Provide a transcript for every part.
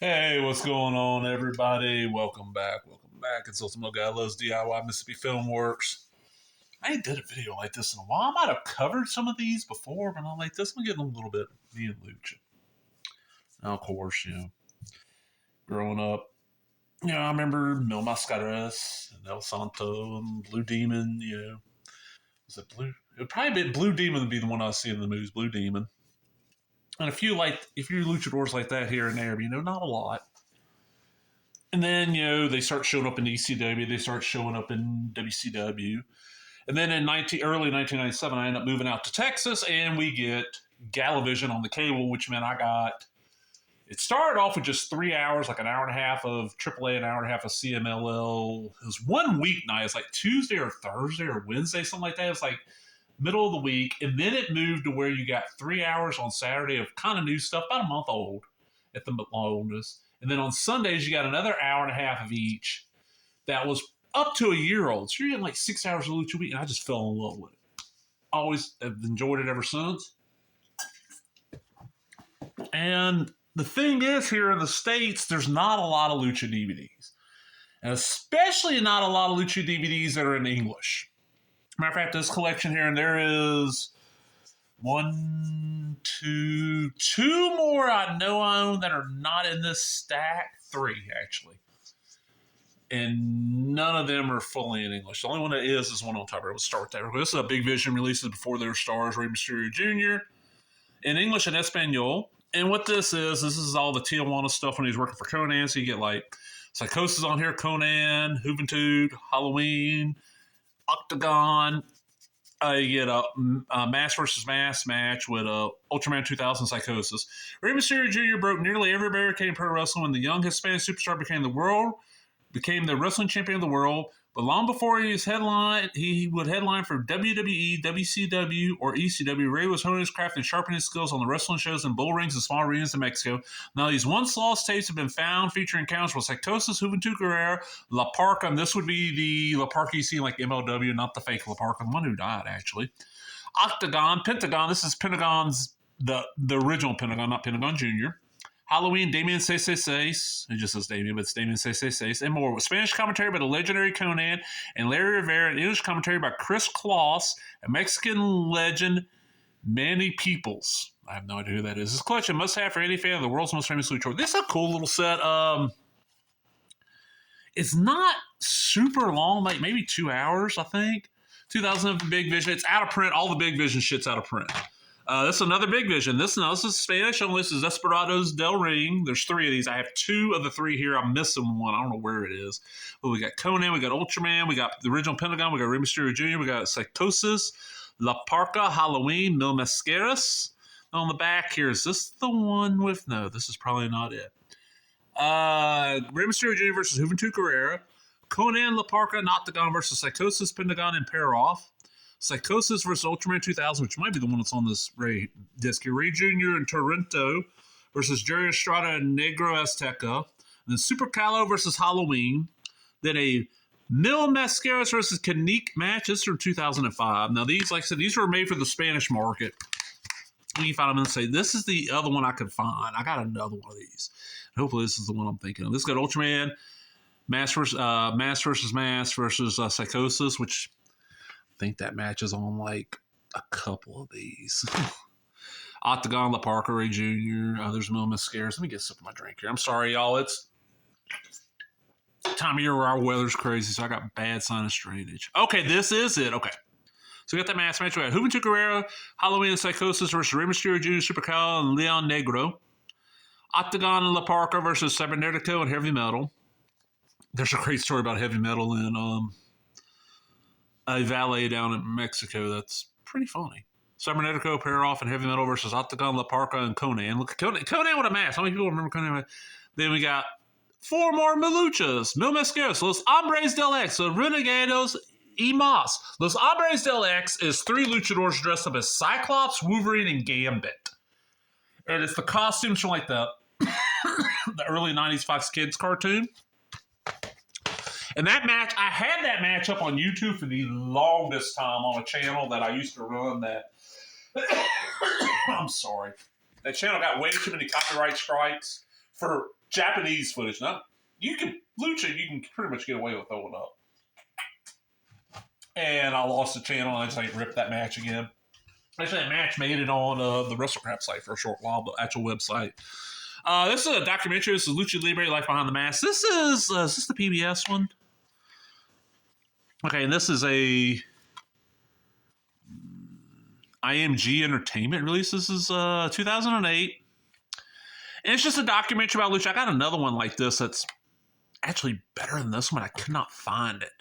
Hey, what's going on, everybody? Welcome back. Welcome back. It's Ultimate Guy Loves DIY Mississippi Film Works. I ain't did a video like this in a while. I might have covered some of these before, but I'm like, this one getting a little bit me and Lucha. Now, of course, growing up, I remember Mil Mascaras and El Santo and Blue Demon, Was it Blue? It would probably be Blue Demon would be the one I was seeing in the movies, Blue Demon. And a few, like, if you're luchadors like that here and there, but, not a lot. And then, they start showing up in ECW. They start showing up in WCW. And then in early 1997, I end up moving out to Texas, and we get Galavision on the cable, which meant it started off with just 3 hours, like an hour and a half of AAA, an hour and a half of CMLL. It was one weeknight. It's like Tuesday or Thursday or Wednesday, something like that. It was like middle of the week. And then it moved to where you got 3 hours on Saturday of kind of new stuff, about a month old at the oldest. And then on Sundays, you got another hour and a half of each that was up to a year old. So you're getting like 6 hours of Lucha Week, and I just fell in love with it. Always have enjoyed it ever since. And the thing is, here in the States, there's not a lot of Lucha DVDs. And especially not a lot of Lucha DVDs that are in English. Matter of fact, this collection here, and there is two more I know I own that are not in this stack. 3, actually. And none of them are fully in English. The only one that is one on top. We'll start with that. This is a Big Vision releases before their stars, Rey Mysterio Jr. in English and Espanol. And what this is all the Tijuana stuff when he's working for Conan. So you get like Psychosis on here, Conan, Juventud, Halloween, Octagon. You get a Mass versus Mass match with Ultraman 2000 Psychosis. Rey Mysterio Jr. broke nearly every barricade in pro wrestling when the young Hispanic superstar became the wrestling champion of the world. But long before he would headline for WWE, WCW, or ECW. Ray was honing his craft and sharpening his skills on the wrestling shows in bull rings and small arenas in Mexico. Now, these once lost tapes have been found featuring encounters with Psychosis, Juventud Guerrera, La Parca, and this would be the La Parca you see like MLW, not the fake La Parca, the one who died, actually. Octagon, Pentagon, this is Pentagon's, the original Pentagon, not Pentagon Jr., Halloween, Damien 666. It just says Damien, but it's Damien 666. And more. With Spanish commentary by the legendary Conan and Larry Rivera, and English commentary by Chris Kloss, and Mexican legend Manny Peoples. I have no idea who that is. This collection must have for any fan of the world's most famous luchador. This is a cool little set. It's not super long, like maybe 2 hours, I think. 2000 Big Vision. It's out of print. All the Big Vision shit's out of print. This is another Big Vision. This is Spanish. Only this is Desperados del Ring. There's 3 of these. I have 2 of the 3 here. I'm missing one. I don't know where it is. But we got Conan. We got Ultraman. We got the original Pentagon. We got Rey Mysterio Jr. We got Psychosis, La Parca, Halloween, Mil Mascaras. On the back here, is this the one with... No, this is probably not it. Rey Mysterio Jr. versus Juventud Guerrera. Conan, La Parca, Octagon versus Psychosis, Pentagon, and Paroff. Psychosis versus Ultraman 2000, which might be the one that's on this Ray disc here. Ray Jr. and Torrento versus Jerry Estrada and Negro Azteca. And then Super Calo versus Halloween. Then a Mil Mascaras versus Canique match. This is from 2005. Now, these, like I said, these were made for the Spanish market. When you find them and say, this is the other one I could find. I got another one of these. Hopefully, this is the one I'm thinking of. This got Ultraman, Mass versus Psychosis, which... I think that match is on like a couple of these. Octagon, La Parca, Ray Jr. There's Mil Mascaras. Let me get a sip of my drink here. I'm sorry, y'all. It's time of year where our weather's crazy, so I got bad sinus drainage. Okay, this is it. Okay. So we got that match. We got Juventud Guerrera, Halloween and Psychosis versus Rey Mysterio Jr., Super Cal, and Leon Negro. Octagon and La Parca versus Cybernetico and Heavy Metal. There's a great story about Heavy Metal in a valet down in Mexico. That's pretty funny. Cybernetico, Paroff, and Heavy Metal versus Octagon, La Parca, and Conan. Look, Conan with a mask. How many people remember Conan? Then we got 4 more Maluchas. Mil Mascaras, Los Hombres del X, the Renegados y Mas. Los Hombres del X is 3 luchadors dressed up as Cyclops, Wolverine, and Gambit. And it's the costumes from like the early 90s Fox Kids cartoon. And that match, I had that match up on YouTube for the longest time on a channel that I used to run that... I'm sorry. That channel got way too many copyright strikes for Japanese footage. Now, Lucha, you can pretty much get away with throwing up. And I lost the channel, and I just like ripped that match again. Actually, that match made it on the WrestleCrap site for a short while, the actual website. This is a documentary. This is Lucha Libre, Life Behind the Mask. This is this the PBS one? Okay, and this is a IMG Entertainment release. This is 2008. And it's just a documentary about Lucha. I got another one like this that's actually better than this one. I could not find it.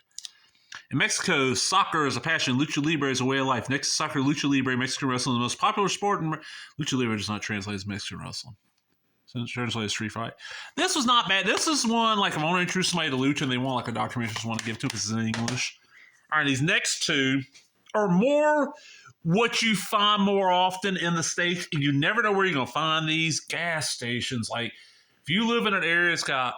In Mexico, soccer is a passion. Lucha Libre is a way of life. Next to soccer, Lucha Libre, Mexican wrestling is the most popular sport. And Lucha Libre does not translate as Mexican wrestling. So it's translated as street fight. This was not bad. This is one, like, if I want to introduce somebody to Lucha and they want, like, a documentary, just want to give to because it's in English. All right, these next two are more what you find more often in the States, and you never know where you're going to find these gas stations. Like, if you live in an area that's got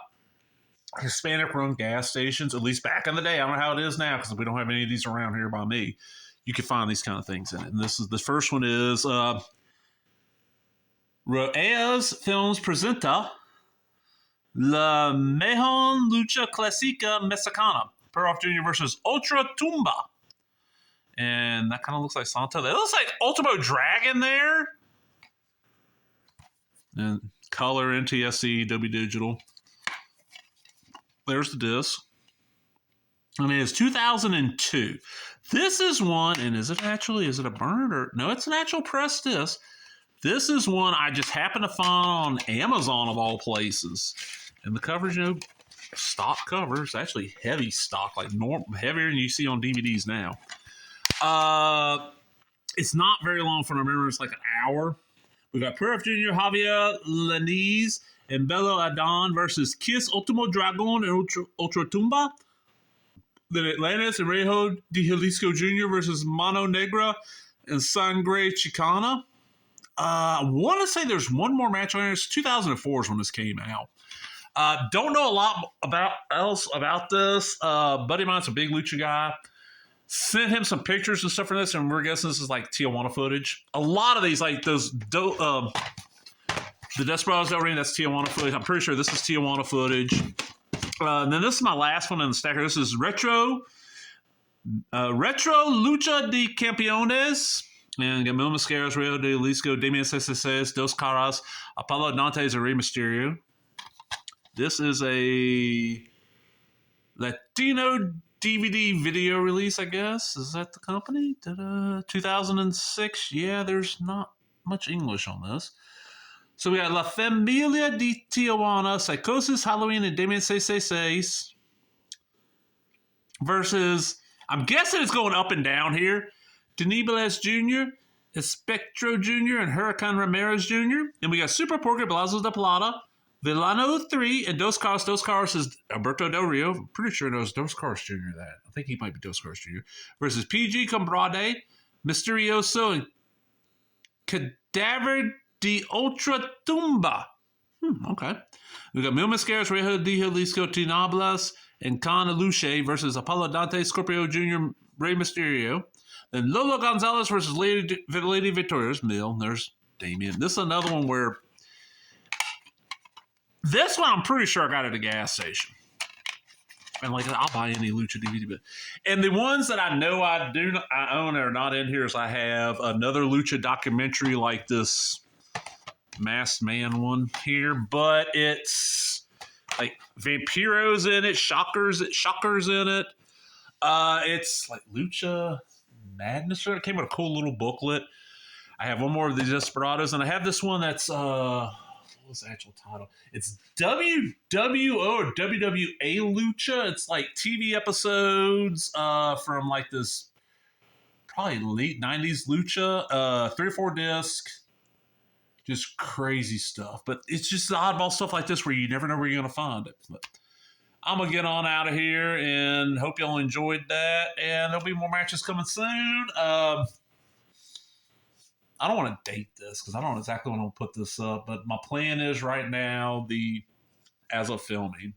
Hispanic-run gas stations, at least back in the day, I don't know how it is now because we don't have any of these around here by me, you can find these kind of things in it. And the first one is Roeas Films presenta La Mejor Lucha Clásica Mexicana. Perroff Jr. versus Ultra Tumba. And that kind of looks like Santo. That looks like Ultimo Dragon there. And color, NTSC, W Digital. There's the disc. And it is 2002. This is one, and is it a burned or... No, it's an actual press disc. This is one I just happened to find on Amazon of all places. And the coverage, stock covers, actually heavy stock, like heavier than you see on DVDs now. It's not very long from I remember. It's like an hour. We got Perroff Jr., Javier Lanez, and Bello Adan versus Kiss, Ultimo Dragon, and Ultra Tumba. Then Atlantis and Rejo de Jalisco Jr. versus Mano Negra and Sangre Chicana. I want to say there's one more match on here. It's 2004 is when this came out. Don't know a lot about this. Buddy of mine's a big Lucha guy. Sent him some pictures and stuff for this, and we're guessing this is like Tijuana footage. A lot of these, like those, the Desperados Del Ring, that's Tijuana footage. I'm pretty sure this is Tijuana footage. And then this is my last one in the stacker. This is Retro Lucha de Campeones. And Gamil Mascaras, Rio de Jalisco, Damian Cesaces, Dos Caras, Apollo Dantes, and Rey Mysterio. This is a Latino DVD video release, I guess. Is that the company? 2006. Yeah, there's not much English on this. So we got La Familia de Tijuana, Psychosis, Halloween, and Damian 666 versus, I'm guessing it's going up and down here, Denibles Jr., Espectro Jr., and Huracan Ramirez Jr. And we got Super Porky, Blasos de Plata, Villano 3, and Dos Caras. Dos Caras is Alberto Del Rio. I'm pretty sure it knows Dos Caras Jr. that. I think he might be Dos Caras Jr. Versus PG Combrade, Misterioso, and Cadaver de Ultra Tumba. Okay. We got Mil Mascaras, Rejo de Jalisco, Tinables, and Con Luche versus Apollo Dante, Scorpio Jr., Rey Mysterio. Then Lolo Gonzalez versus Lady Victoria. There's Mil. There's Damien. This is another one where... This one I'm pretty sure I got at a gas station. And like, I'll buy any Lucha DVD. But, and the ones that I know I own are not in here is I have another Lucha documentary like this Masked Man one here. But it's like Vampiro's in it, Shocker's in it. It's like Lucha Madness. It came with a cool little booklet. I have one more of the Desperados, and I have this one that's what's the actual title? It's WWO or WWA Lucha. It's like TV episodes from like this probably late 90s Lucha, 3 or 4 discs. Just crazy stuff. But it's just the oddball stuff like this where you never know where you're going to find it. But I'm going to get on out of here and hope y'all enjoyed that. And there'll be more matches coming soon. I don't want to date this because I don't know exactly when I'll put this up. But my plan is right now, as of filming,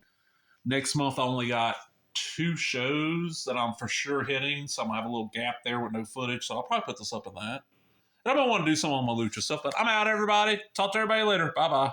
next month I only got 2 shows that I'm for sure hitting. So I'm going to have a little gap there with no footage. So I'll probably put this up in that. And I don't want to do some on my Lucha stuff. But I'm out, everybody. Talk to everybody later. Bye-bye.